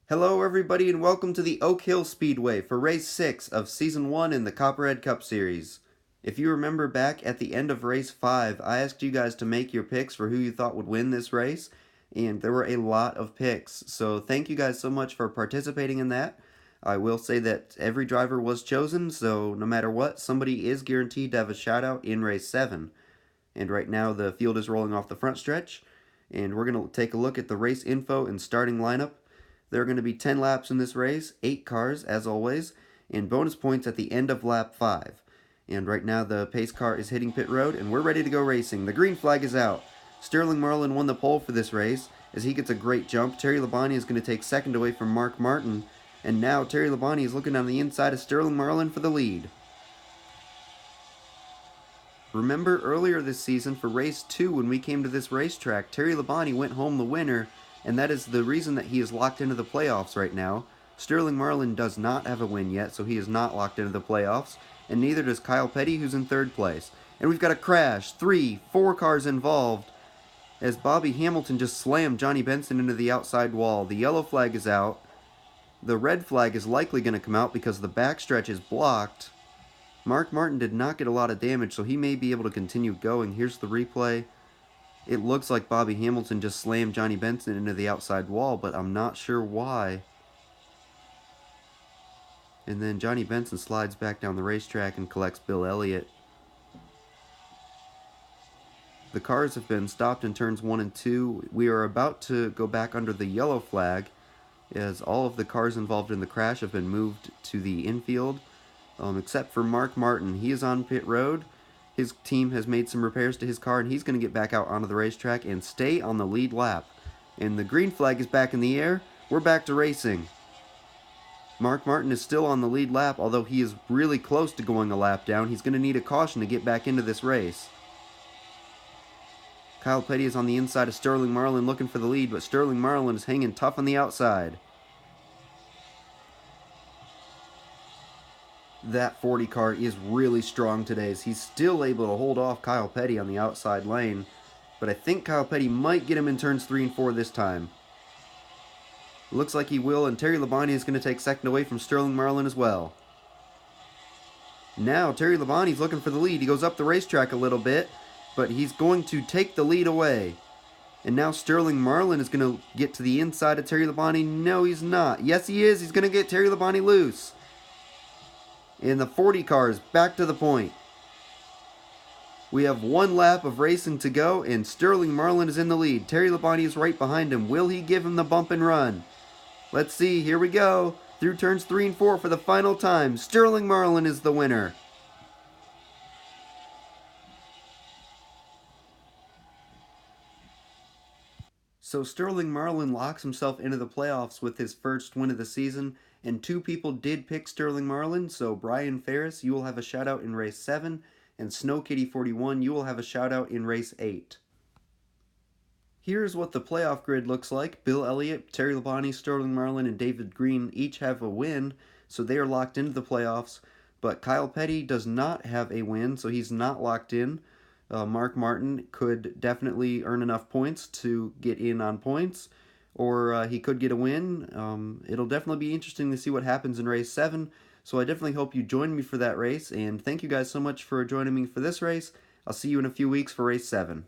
Hello everybody and welcome to the Oak Hill Speedway for race 6 of season 1 in the Copperhead Cup series. If you remember back at the end of race 5, I asked you guys to make your picks for who you thought would win this race, and there were a lot of picks, so thank you guys so much for participating in that. I will say that every driver was chosen, so no matter what, somebody is guaranteed to have a shout out in race 7. And right now the field is rolling off the front stretch, and we're going to take a look at the race info and starting lineup. There are going to be 10 laps in this race, 8 cars as always, and bonus points at the end of lap 5. And right now the pace car is hitting pit road and we're ready to go racing. The green flag is out. Sterling Marlin won the pole for this race as he gets a great jump. Terry Labonte is going to take second away from Mark Martin, and now Terry Labonte is looking on the inside of Sterling Marlin for the lead. Remember earlier this season for race 2 when we came to this racetrack, Terry Labonte went home the winner, and that is the reason that he is locked into the playoffs right now. Sterling Marlin does not have a win yet, so he is not locked into the playoffs, and neither does Kyle Petty, who's in 3rd place. And we've got a crash, 4 cars involved, as Bobby Hamilton just slammed Johnny Benson into the outside wall. The yellow flag is out. The red flag is likely going to come out because the backstretch is blocked. Mark Martin did not get a lot of damage, so he may be able to continue going. Here's the replay. It looks like Bobby Hamilton just slammed Johnny Benson into the outside wall, but I'm not sure why. And then Johnny Benson slides back down the racetrack and collects Bill Elliott. The cars have been stopped in turns 1 and 2. We are about to go back under the yellow flag, as all of the cars involved in the crash have been moved to the infield, except for Mark Martin. He is on pit road. His team has made some repairs to his car, and he's going to get back out onto the racetrack and stay on the lead lap. And the green flag is back in the air. We're back to racing. Mark Martin is still on the lead lap, although he is really close to going a lap down. He's going to need a caution to get back into this race. Kyle Petty is on the inside of Sterling Marlin looking for the lead, but Sterling Marlin is hanging tough on the outside. That 40 car is really strong today, as he's still able to hold off Kyle Petty on the outside lane, but I think Kyle Petty might get him in turns 3 and 4 this time. Looks like he will, and Terry Labonte is going to take second away from Sterling Marlin as well. Now Terry Labonte is looking for the lead. He goes up the racetrack a little bit, but he's going to take the lead away. And now Sterling Marlin is going to get to the inside of Terry Labonte. No, he's not. Yes, he is. He's going to get Terry Labonte loose. And the 40 cars back to the point. We have 1 lap of racing to go, and Sterling Marlin is in the lead. Terry Labonte is right behind him. Will he give him the bump and run? Let's see. Here we go. Through turns 3 and 4 for the final time. Sterling Marlin is the winner. So Sterling Marlin locks himself into the playoffs with his first win of the season, and 2 people did pick Sterling Marlin, so Brian Ferris, you will have a shout out in race 7, and Snow Kitty 41, you will have a shout out in race 8. Here's what the playoff grid looks like. Bill Elliott, Terry Labonte, Sterling Marlin, and David Green each have a win, so they are locked into the playoffs, but Kyle Petty does not have a win, so he's not locked in. Mark Martin could definitely earn enough points to get in on points, or he could get a win. It'll definitely be interesting to see what happens in race 7, so I definitely hope you join me for that race, and thank you guys so much for joining me for this race. I'll see you in a few weeks for race 7.